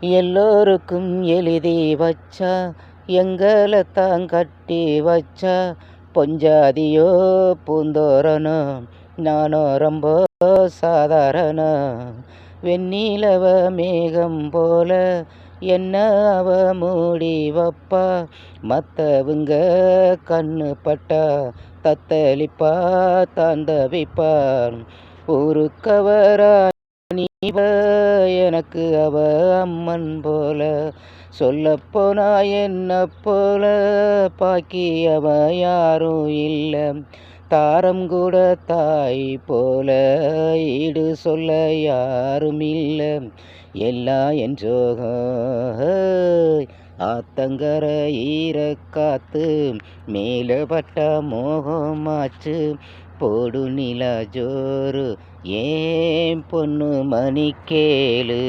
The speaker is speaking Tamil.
எல்லோருக்கும் எழுதி வச்சா எங்களைத்தான் கட்டி வச்சா பொஞ்சாதியோ பூந்தோரணோ நானோ ரொம்ப சாதாரணம். வெண்ணிலவ மேகம் போல என்ன அவ மூடி வப்பா, மற்றவங்க கண்ணு பட்டா தத்தளிப்பா தாண்டவிப்பார். ஊருக்கவரா நீவ எனக்கு அவ அம்மன் போல, சொல்லப்போனா என்ன போல பாக்கி அவ யாரும் இல்லை. தாரம் கூட தாய் போல ஈடு சொல்ல யாரும் இல்லை. எல்லாம் என் ஜோகம் ஆத்தங்கர ஈரக்காத்து மேலே பட்ட மோகமாச்சு. போடு நிலா ஜோறு ஏன் பொண்ணு மணி கேளு.